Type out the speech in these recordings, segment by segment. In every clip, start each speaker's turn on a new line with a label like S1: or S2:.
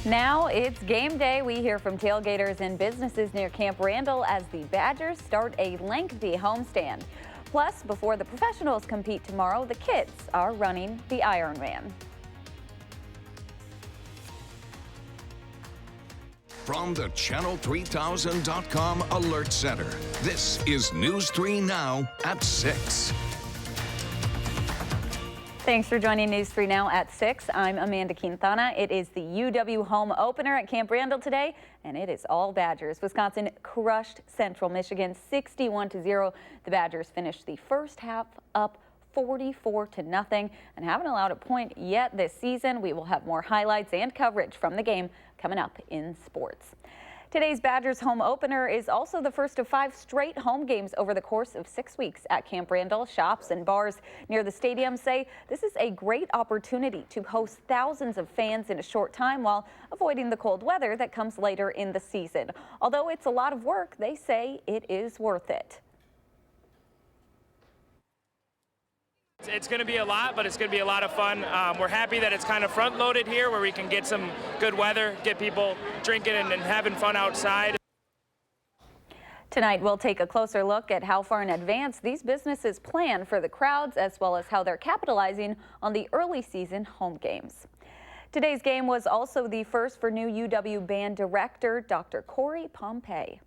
S1: Now it's game day. We hear from tailgaters and businesses near Camp Randall as the Badgers start a lengthy homestand. Plus, before the professionals compete tomorrow, the kids are running the Ironman.
S2: From the Channel3000.com Alert Center, this is News 3 Now at 6.
S1: Thanks for joining News 3 Now at 6. I'm Amanda Quintana. It is the UW home opener at Camp Randall today, and it is all Badgers. Wisconsin crushed Central Michigan 61-0. The Badgers finished the first half up 44-0 and haven't allowed a point yet this season. We will have more highlights and coverage from the game coming up in sports. Today's Badgers home opener is also the first of 5 straight home games over the course of 6 weeks at Camp Randall. Shops and bars near the stadium say this is a great opportunity to host thousands of fans in a short time while avoiding the cold weather that comes later in the season. Although it's a lot of work, they say it is worth it.
S3: It's going to be a lot, but it's going to be a lot of fun. We're happy that it's kind of front-loaded here where we can get some good weather, get people drinking and having fun outside.
S1: Tonight, we'll take a closer look at how far in advance these businesses plan for the crowds, as well as how they're capitalizing on the early season home games. Today's game was also the first for new UW band director, Dr. Corey Pompey.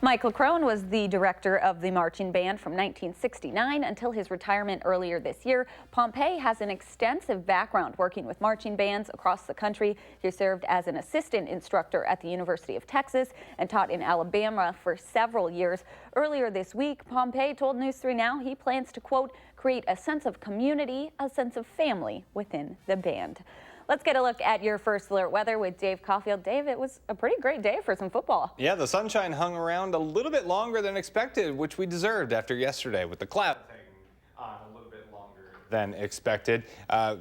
S1: Michael Crone was the director of the marching band from 1969 until his retirement earlier this year. Pompey has an extensive background working with marching bands across the country. He served as an assistant instructor at the University of Texas and taught in Alabama for several years. Earlier this week, Pompey told News 3 Now he plans to, quote, create a sense of community, a sense of family within the band. Let's get a look at your first alert weather with Dave Caulfield. Dave, it was a pretty great day for some football.
S4: Yeah, the sunshine hung around a little bit longer than expected, which we deserved after yesterday with the clouds hanging on a little bit longer than expected.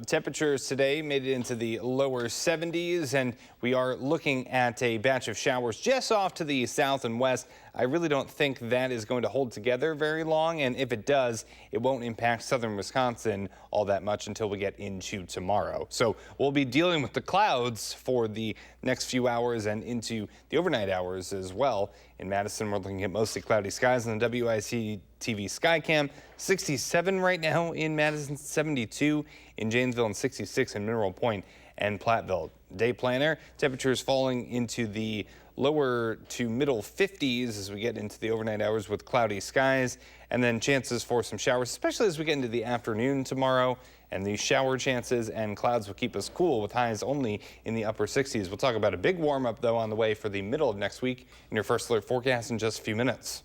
S4: Temperatures today made it into the lower 70s, and we are looking at a batch of showers just off to the south and west. I really don't think that is going to hold together very long, and if it does, it won't impact southern Wisconsin all that much until we get into tomorrow. So we'll be dealing with the clouds for the next few hours and into the overnight hours as well. In Madison, we're looking at mostly cloudy skies on the WISC-TV Skycam. 67 right now in Madison, 72 in Janesville, and 66 in Mineral Point and Platteville. Day planner, temperatures falling into the lower to middle 50s as we get into the overnight hours with cloudy skies, and then chances for some showers, especially as we get into the afternoon tomorrow. And these shower chances and clouds will keep us cool with highs only in the upper 60s. We'll talk about a big warm up though on the way for the middle of next week in your first alert forecast in just a few minutes.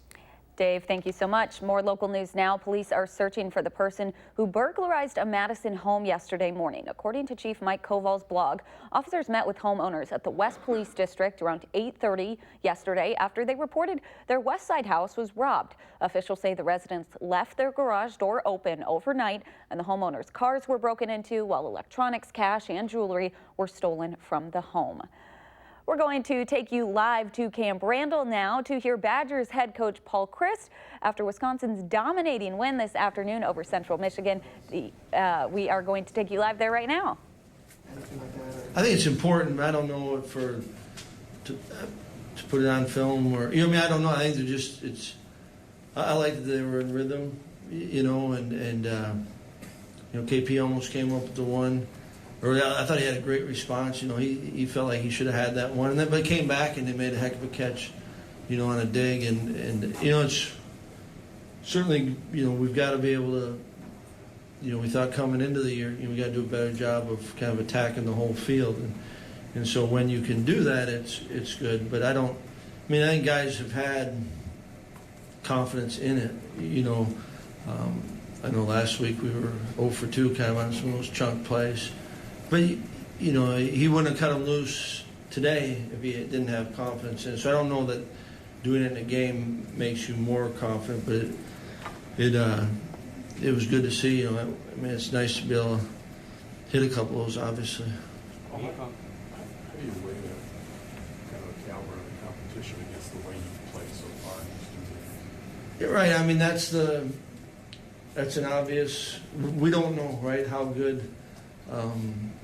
S1: Dave, thank you so much. More local news now. Police are searching for the person who burglarized a Madison home yesterday morning. According to Chief Mike Koval's blog, officers met with homeowners at the West Police District around 8:30 yesterday after they reported their West Side house was robbed. Officials say the residents left their garage door open overnight and the homeowners' cars were broken into while electronics, cash, and jewelry were stolen from the home. We're going to take you live to Camp Randall now to hear Badgers head coach Paul Chryst after Wisconsin's dominating win this afternoon over Central Michigan. We are going to take you live there right now.
S5: I think it's important. I don't know to put it on film or I don't know. I think they're just I like that they were in rhythm, and KP almost came up with the one. I thought he had a great response. He felt like he should have had that one, but he came back and they made a heck of a catch, on a dig, and it's certainly we've got to be able to, we thought coming into the year we got to do a better job of kind of attacking the whole field, and so when you can do that, it's good. But I think guys have had confidence in it. I know last week we were 0 for 2 kind of on some of those chunk plays. But, he wouldn't have cut him loose today if he didn't have confidence in it. So I don't know that doing it in a game makes you more confident, but it was good to see. It's nice to be able to hit a couple of those, obviously.
S6: How do you weigh the kind of caliber of the competition against the way you've played so far?
S5: Yeah, right. That's the That's an obvious, we don't know, right, how good,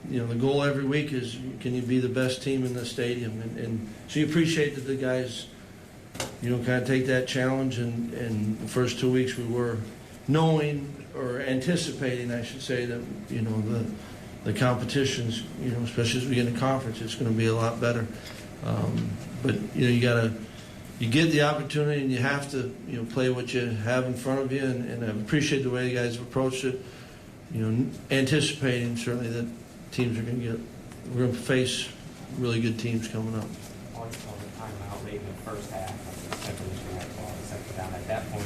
S5: you know, the goal every week is, can you be the best team in the stadium? And so you appreciate that the guys, you know, kind of take that challenge. And the first 2 weeks we were knowing or anticipating, I should say, that, you know, the competitions, you know, especially as we get in the conference, it's going to be a lot better. But, you know, you get the opportunity and you have to, you know, play what you have in front of you. And I appreciate the way the guys have approached it, you know, anticipating certainly that teams are going to we're going to face really good teams coming up.
S7: On the timeout late in the first half, the second issue had ball set down. At that point,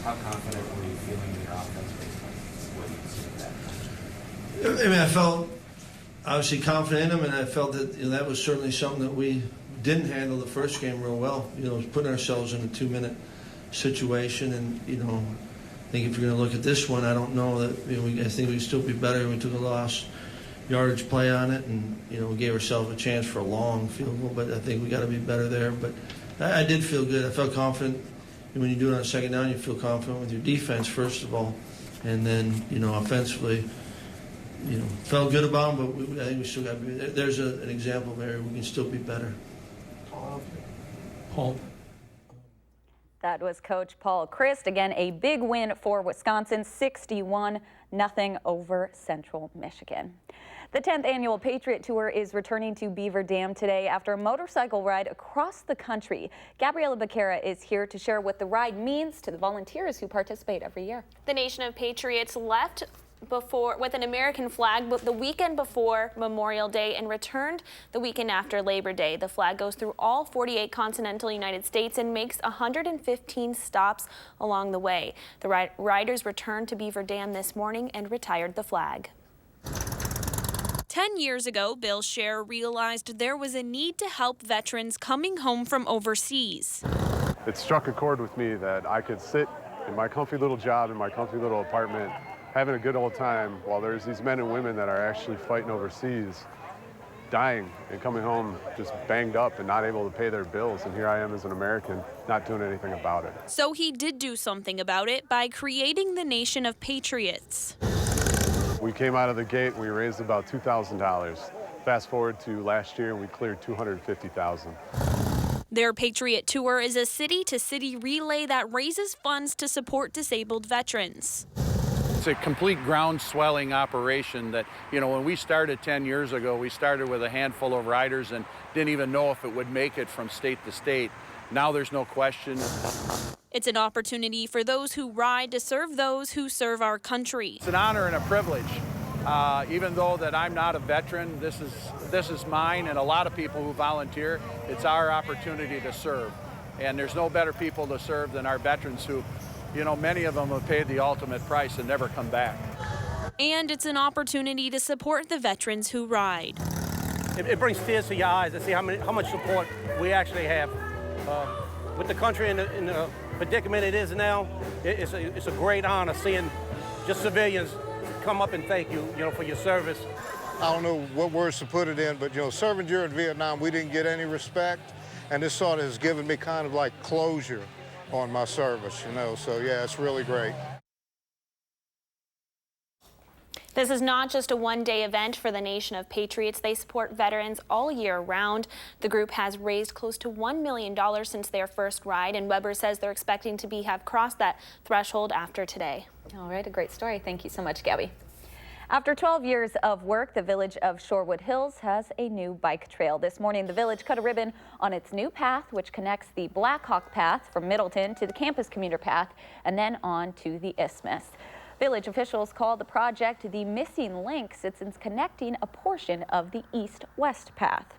S7: how confident were you feeling in your offense based on what you see at that point?
S5: I mean, I felt obviously confident in them, and I felt that, you know, that was certainly something that we didn't handle the first game real well. You know, putting ourselves in a 2-minute situation, and, you know, I think if you're going to look at this one, I don't know that, you know, I think we'd still be better. We took a lost yardage play on it, and, you know, we gave ourselves a chance for a long field goal, but I think we got to be better there. But I did feel good. I felt confident. And when you do it on second down, you feel confident with your defense, first of all, and then, you know, offensively, you know, felt good about them, but I think we still got to be there. There's an example of area we can still be better.
S6: Paul.
S1: That was Coach Paul Christ. Again, a big win for Wisconsin, 61-0 over Central Michigan. The 10th annual Patriot Tour is returning to Beaver Dam today after a motorcycle ride across the country. Gabriela Becerra is here to share what the ride means to the volunteers who participate every year.
S8: The Nation of Patriots left with an American flag the weekend before Memorial Day and returned the weekend after Labor Day. The flag goes through all 48 continental United States and makes 115 stops along the way. The riders returned to Beaver Dam this morning and retired the flag.
S9: 10 years ago, Bill Scher realized there was a need to help veterans coming home from overseas.
S6: It struck a chord with me that I could sit in my comfy little job in my comfy little apartment having a good old time while there's these men and women that are actually fighting overseas, dying and coming home just banged up and not able to pay their bills. And here I am as an American not doing anything about it.
S9: So he did do something about it by creating the Nation of Patriots.
S6: We came out of the gate and we raised about $2,000. Fast forward to last year and we cleared $250,000.
S9: Their Patriot Tour is a city-to-city relay that raises funds to support disabled veterans.
S10: It's a complete ground swelling operation that, you know, when we started 10 years ago, we started with a handful of riders and didn't even know if it would make it from state to state. Now there's no question.
S9: It's an opportunity for those who ride to serve those who serve our country.
S10: It's an honor and a privilege. Even though that I'm not a veteran, this is mine and a lot of people who volunteer. It's our opportunity to serve. And there's no better people to serve than our veterans who, you know, many of them have paid the ultimate price and never come back.
S9: And it's an opportunity to support the veterans who ride.
S11: It brings tears to your eyes to see how much support we actually have. With the country in the predicament it is now, it's a great honor seeing just civilians come up and thank you, you know, for your service.
S12: I don't know what words to put it in, but, you know, serving during Vietnam, we didn't get any respect, and this sort of has given me kind of like closure on my service, you know, so yeah, it's really great.
S8: This is not just a one-day event for the Nation of Patriots. They support veterans all year round. The group has raised close to $1 million since their first ride, and Weber says they're expecting to have crossed that threshold after today.
S1: All right, a great story. Thank you so much, Gabby. After 12 years of work, the village of Shorewood Hills has a new bike trail. This morning, the village cut a ribbon on its new path, which connects the Blackhawk Path from Middleton to the campus commuter path and then on to the Isthmus. Village officials call the project the Missing Link since it's connecting a portion of the east-west path.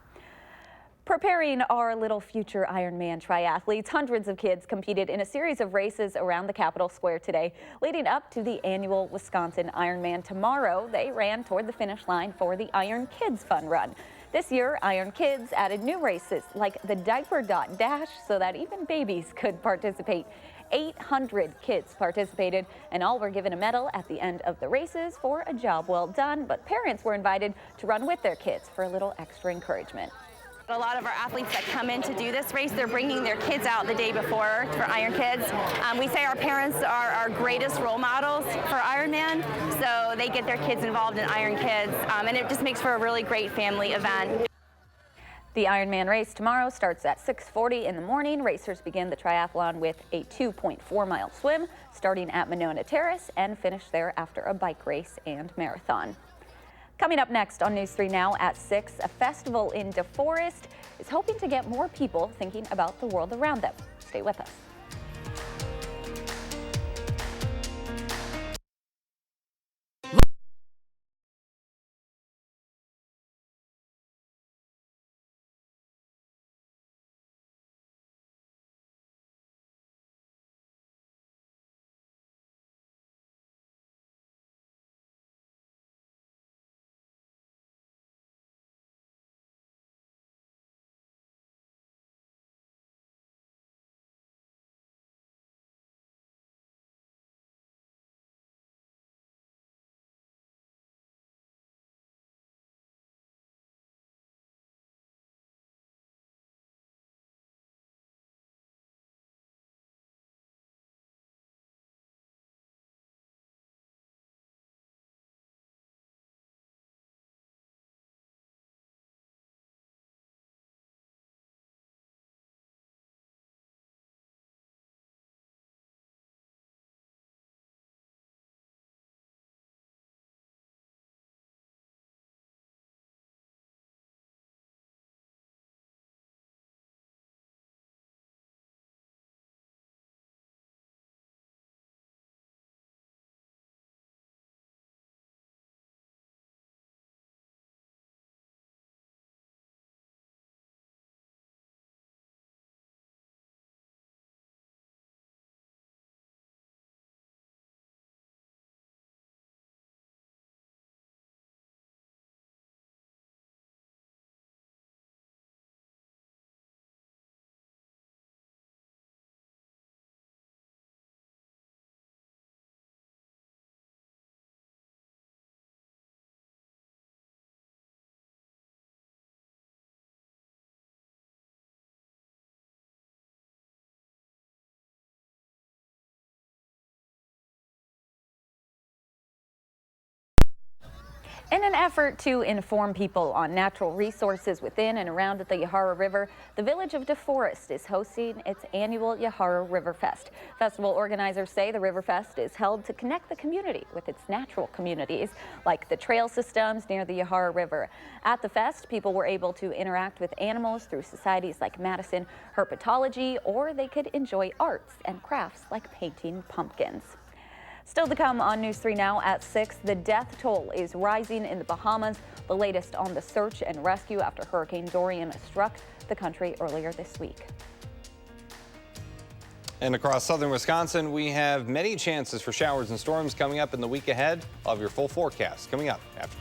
S1: Preparing our little future Ironman triathletes, hundreds of kids competed in a series of races around the Capitol Square today, leading up to the annual Wisconsin Ironman. Tomorrow, they ran toward the finish line for the Iron Kids Fun Run. This year, Iron Kids added new races like the Diaper Dot Dash so that even babies could participate. 800 kids participated, and all were given a medal at the end of the races for a job well done, but parents were invited to run with their kids for a little extra encouragement.
S13: A lot of our athletes that come in to do this race, they're bringing their kids out the day before for Iron Kids. We say our parents are our greatest role models for Ironman, so they get their kids involved in Iron Kids, and it just makes for a really great family event.
S1: The Ironman race tomorrow starts at 6:40 in the morning. Racers begin the triathlon with a 2.4-mile swim starting at Monona Terrace and finish there after a bike race and marathon. Coming up next on News 3 Now at 6, a festival in DeForest is hoping to get more people thinking about the world around them. Stay with us. In an effort to inform people on natural resources within and around the Yahara River, the village of DeForest is hosting its annual Yahara River Fest. Festival organizers say the River Fest is held to connect the community with its natural communities, like the trail systems near the Yahara River. At the fest, people were able to interact with animals through societies like Madison herpetology, or they could enjoy arts and crafts like painting pumpkins. Still to come on News 3 Now at 6, the death toll is rising in the Bahamas. The latest on the search and rescue after Hurricane Dorian struck the country earlier this week.
S4: And across southern Wisconsin, we have many chances for showers and storms coming up in the week ahead. I'll have your full forecast coming up after.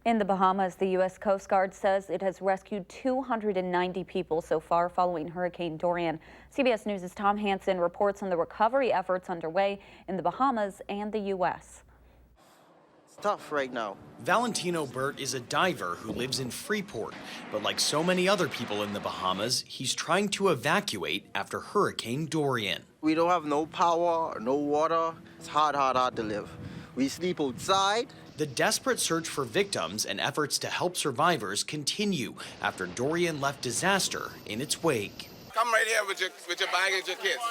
S1: In the Bahamas, the U.S. Coast Guard says it has rescued 290 people so far following Hurricane Dorian. CBS News' Tom Hansen reports on the recovery efforts underway in the Bahamas and the U.S.
S14: It's tough right now. Valentino Burt is a diver who lives in Freeport, but like so many other people in the Bahamas, he's trying to evacuate after Hurricane Dorian.
S15: We don't have no power, no water. It's hard to live. We sleep outside.
S14: The desperate search for victims and efforts to help survivors continue after Dorian left disaster in its wake.
S16: Come right here with your baggage, your kids.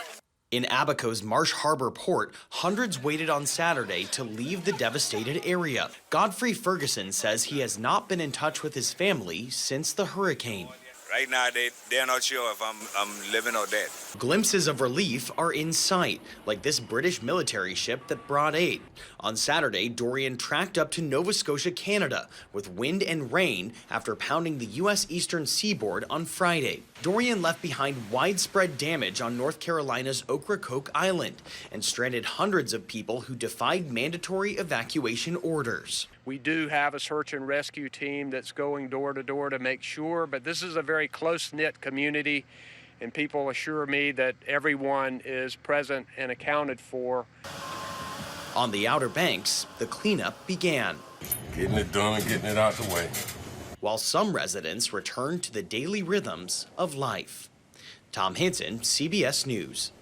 S14: In Abaco's Marsh Harbor port, hundreds waited on Saturday to leave the devastated area. Godfrey Ferguson says he has not been in touch with his family since the hurricane.
S16: Right now, they're not sure if I'm living or dead.
S14: Glimpses of relief are in sight, like this British military ship that brought aid. On Saturday, Dorian tracked up to Nova Scotia, Canada, with wind and rain after pounding the U.S. eastern seaboard on Friday. Dorian left behind widespread damage on North Carolina's Ocracoke Island and stranded hundreds of people who defied mandatory evacuation orders.
S10: We do have a search and rescue team that's going door to door to make sure, but this is a very close-knit community, and people assure me that everyone is present and accounted for.
S14: On the Outer Banks, the cleanup began.
S16: Getting it done and getting it out the way.
S14: While some residents returned to the daily rhythms of life. Tom Hansen, CBS News.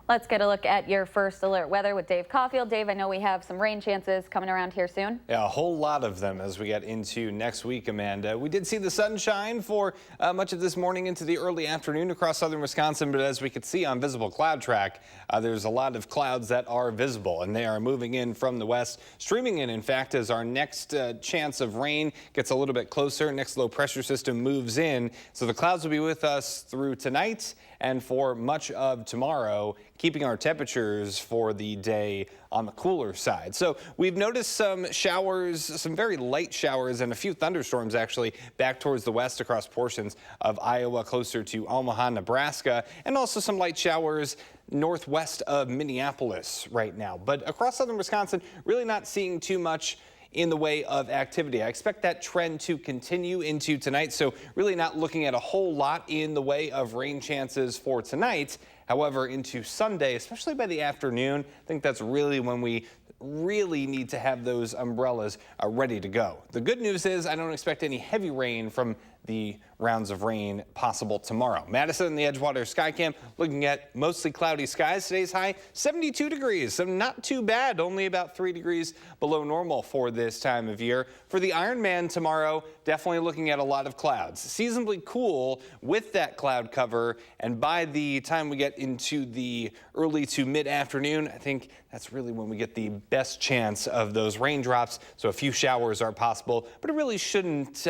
S1: Let's get a look at your first alert weather with Dave Caulfield. Dave, I know we have some rain chances coming around here soon.
S4: Yeah, a whole lot of them as we get into next week, Amanda. We did see the sunshine for much of this morning into the early afternoon across southern Wisconsin, but as we could see on visible cloud track, there's a lot of clouds that are visible, and they are moving in from the west, streaming in fact, as our next chance of rain gets a little bit closer. Next low pressure system moves in, so the clouds will be with us through tonight and for much of tomorrow, keeping our temperatures for the day on the cooler side. So we've noticed some showers, some very light showers and a few thunderstorms actually back towards the west across portions of Iowa, closer to Omaha, Nebraska, and also some light showers northwest of Minneapolis right now. But across southern Wisconsin, really not seeing too much in the way of activity. I expect that trend to continue into tonight, so really not looking at a whole lot in the way of rain chances for tonight. However, into Sunday, especially by the afternoon, I think that's really when we really need to have those umbrellas ready to go. The good news is I don't expect any heavy rain from the rounds of rain possible tomorrow. Madison and the Edgewater Skycam looking at mostly cloudy skies. Today's high 72 degrees, so not too bad, only about 3 degrees below normal for this time of year. For the Ironman tomorrow, definitely looking at a lot of clouds. Seasonably cool with that cloud cover, and by the time we get into the early to mid-afternoon, I think that's really when we get the best chance of those raindrops. So a few showers are possible, but it really shouldn't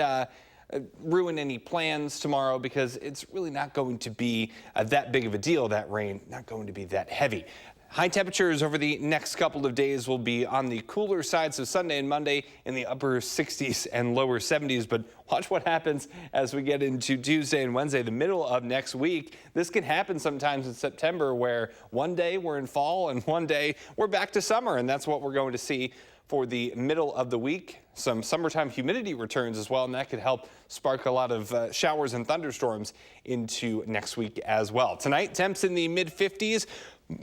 S4: ruin any plans tomorrow because it's really not going to be that big of a deal, that rain, not going to be that heavy. High temperatures over the next couple of days will be on the cooler side, so Sunday and Monday in the upper 60s and lower 70s, but watch what happens as we get into Tuesday and Wednesday, the middle of next week. This can happen sometimes in September where one day we're in fall and one day we're back to summer, and that's what we're going to see for the middle of the week. Some summertime humidity returns as well, and that could help spark a lot of showers and thunderstorms into next week as well. Tonight, temps in the mid-50s,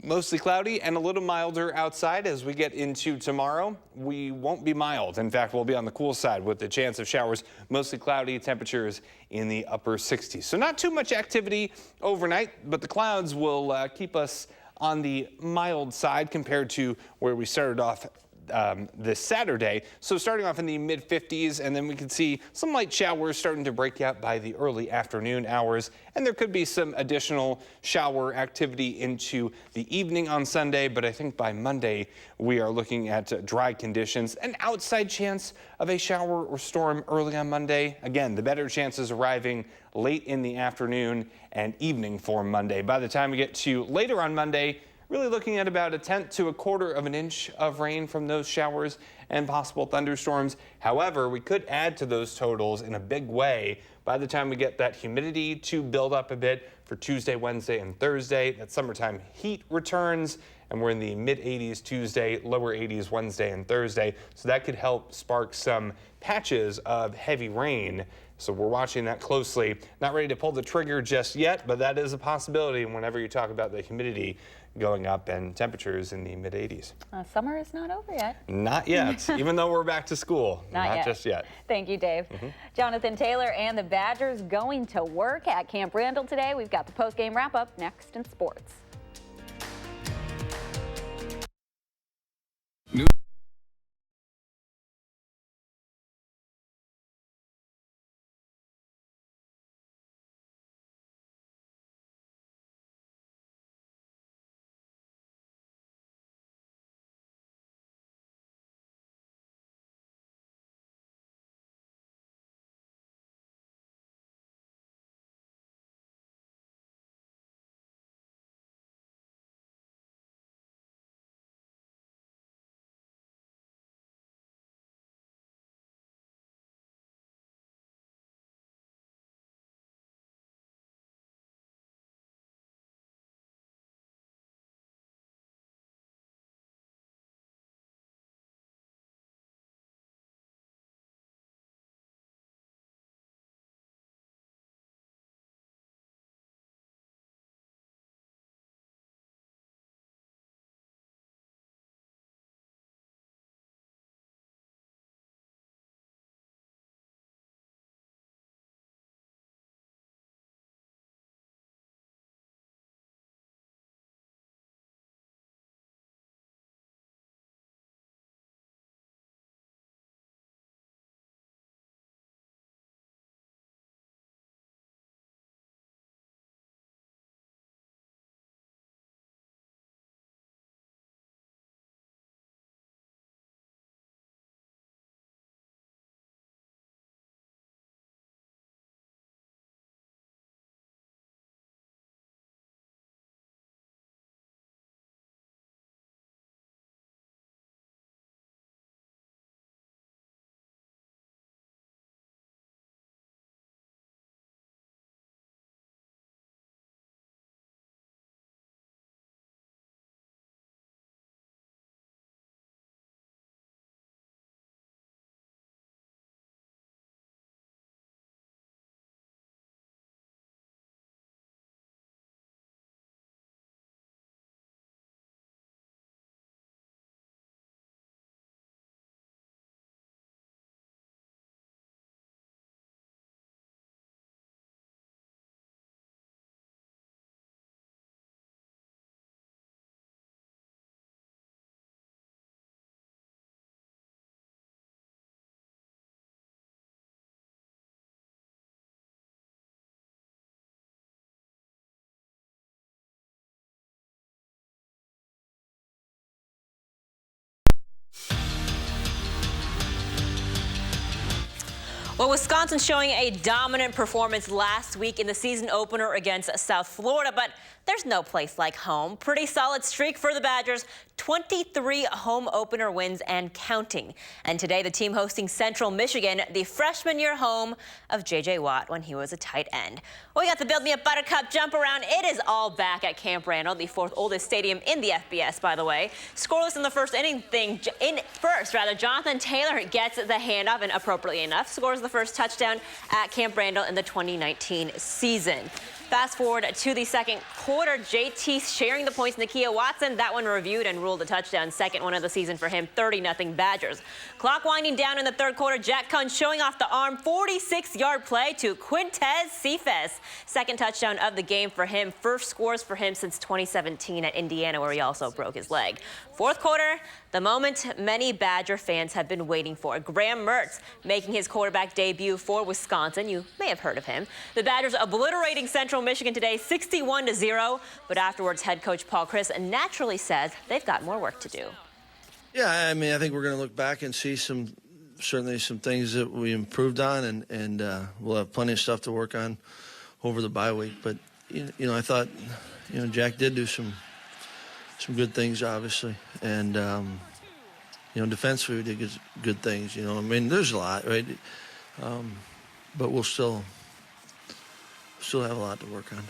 S4: mostly cloudy and a little milder outside. As we get into tomorrow, we won't be mild. In fact, we'll be on the cool side with the chance of showers, mostly cloudy, temperatures in the upper 60s. So not too much activity overnight, but the clouds will keep us on the mild side compared to where we started off this Saturday. So starting off in the mid-50s, and then we can see some light showers starting to break out by the early afternoon hours, and there could be some additional shower activity into the evening on Sunday, but I think by Monday we are looking at dry conditions. An outside chance of a shower or storm early on Monday. Again, the better chances arriving late in the afternoon and evening for Monday. By the time we get to later on Monday, really looking at about 1/10 to 1/4 of an inch of rain from those showers and possible thunderstorms. However, we could add to those totals in a big way by the time we get that humidity to build up a bit for Tuesday, Wednesday, and Thursday. That summertime heat returns, and we're in the mid-80s Tuesday, lower 80s Wednesday and Thursday. So that could help spark some patches of heavy rain. So we're watching that closely. Not ready to pull the trigger just yet, but that is a possibility whenever you talk about the humidity going up and temperatures in the mid-80s.
S1: Summer is not over yet.
S4: Not yet, even though we're back to school. Not just yet.
S1: Thank you, Dave. Jonathan Taylor and the Badgers going to work at Camp Randall today. We've got the post-game wrap-up next in sports.
S17: Well, Wisconsin showing a dominant performance last week in the season opener against South Florida, but there's no place like home. Pretty solid streak for the Badgers, 23 home opener wins and counting. And today the team hosting Central Michigan, the freshman year home of J.J. Watt when he was a tight end. Well, we got the Build Me a Buttercup jump around. It is all back at Camp Randall, the fourth oldest stadium in the FBS, by the way. Scoreless in the first inning Jonathan Taylor gets the handoff, and appropriately enough, scores the first touchdown at Camp Randall in the 2019 season. Fast forward to the second quarter, JT sharing the points. Nakia Watson, that one reviewed and ruled a touchdown. Second one of the season for him, 30-0 Badgers. Clock winding down in the third quarter, Jack Cohn showing off the arm, 46-yard play to Quintez Cephas. Second touchdown of the game for him. First scores for him since 2017 at Indiana, where he also broke his leg. Fourth quarter, the moment many Badger fans have been waiting for. Graham Mertz making his quarterback debut for Wisconsin. You may have heard of him. The Badgers obliterating Central Michigan today, 61-0. But afterwards, head coach Paul Chryst naturally says they've got more work to do.
S5: Yeah, I mean, I think we're going to look back and see certainly some things that we improved on, and we'll have plenty of stuff to work on over the bye week. But you know, I thought, Jack did do some good things, obviously, and defensively we did good things. I mean, there's a lot, right? But we'll still have a lot to work on.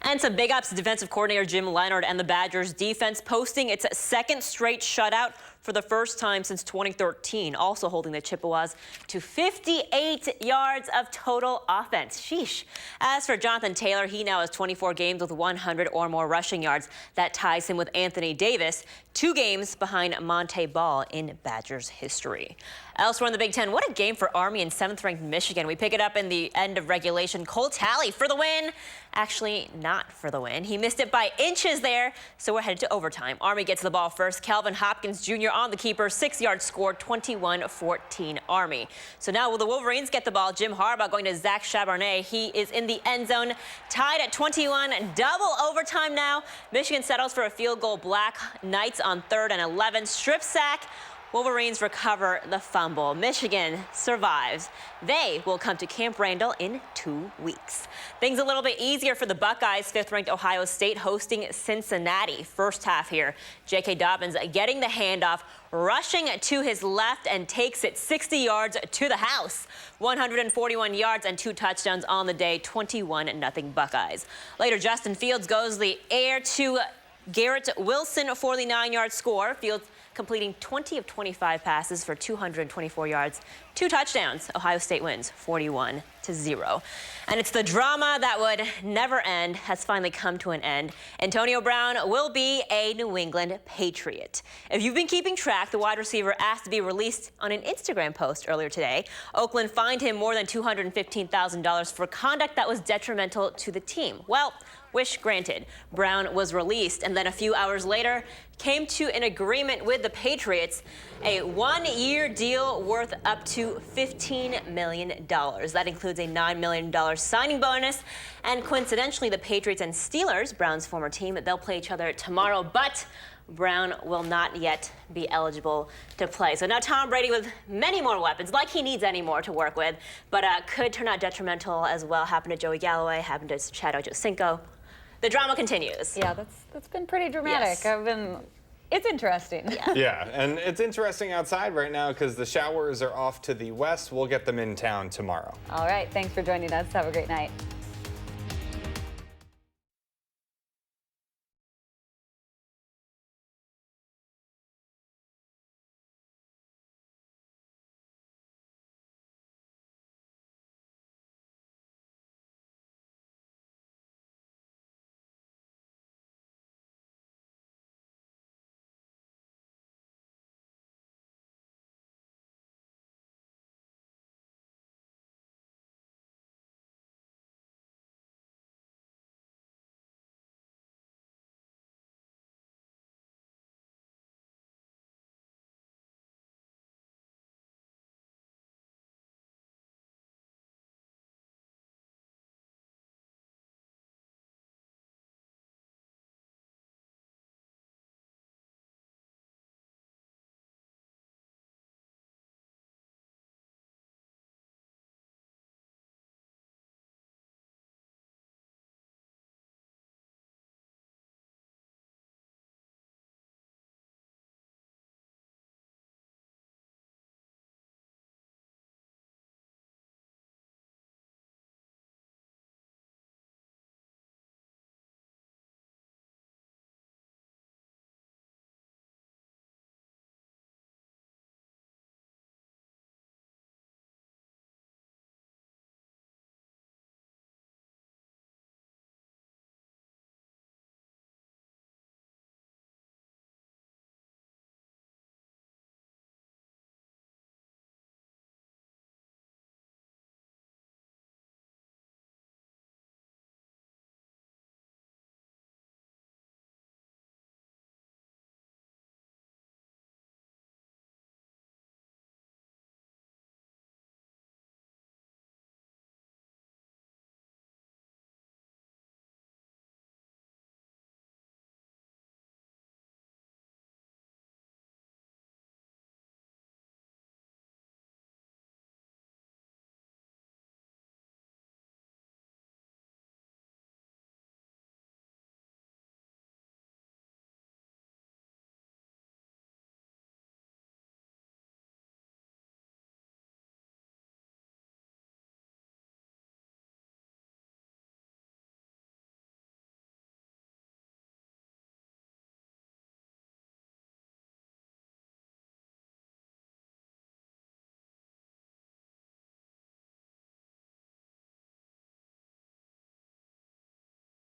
S17: And some big ups, defensive coordinator Jim Leonard and the Badgers defense posting its second straight shutout for the first time since 2013, also holding the Chippewas to 58 yards of total offense. Sheesh. As for Jonathan Taylor, he now has 24 games with 100 or more rushing yards. That ties him with Anthony Davis, 2 games behind Monte Ball in Badgers history. Elsewhere in the Big Ten, what a game for Army and 7th-ranked Michigan. We pick it up in the end of regulation. Cole Talley for the win. Actually, not for the win. He missed it by inches there, so we're headed to overtime. Army gets the ball first. Calvin Hopkins Jr. on the keeper, 6-yard score, 21-14 Army. So now will the Wolverines get the ball? Jim Harbaugh going to Zach Charbonnet. He is in the end zone, tied at 21, double overtime now. Michigan settles for a field goal. Black Knights on 3rd and 11, strip sack. Wolverines recover the fumble. Michigan survives. They will come to Camp Randall in 2 weeks. Things a little bit easier for the Buckeyes. 5th-ranked Ohio State hosting Cincinnati. First half here, J.K. Dobbins getting the handoff, rushing to his left and takes it 60 yards to the house. 141 yards and 2 touchdowns on the day, 21-0 Buckeyes. Later, Justin Fields goes the air to Garrett Wilson for the 9-yard score. Fields completing 20 of 25 passes for 224 yards, 2 touchdowns. Ohio State wins 41-0. And it's the drama that would never end has finally come to an end. Antonio Brown will be a New England Patriot. If you've been keeping track, the wide receiver asked to be released on an Instagram post earlier today. Oakland fined him more than $215,000 for conduct that was detrimental to the team. Well, wish granted. Brown was released and then a few hours later came to an agreement with the Patriots, a 1-year deal worth up to $15 million. That includes a $9 million signing bonus. And coincidentally, the Patriots and Steelers, Brown's former team, they'll play each other tomorrow, but Brown will not yet be eligible to play. So now Tom Brady with many more weapons, like he needs any more to work with, but could turn out detrimental as well. Happened to Joey Galloway, happened to Chad Ochocinco. The drama continues.
S1: Yeah, that's been pretty dramatic.
S17: Yes.
S1: It's interesting.
S4: Yeah, and it's interesting outside right now because the showers are off to the west. We'll get them in town tomorrow.
S1: All right, thanks for joining us. Have a great night.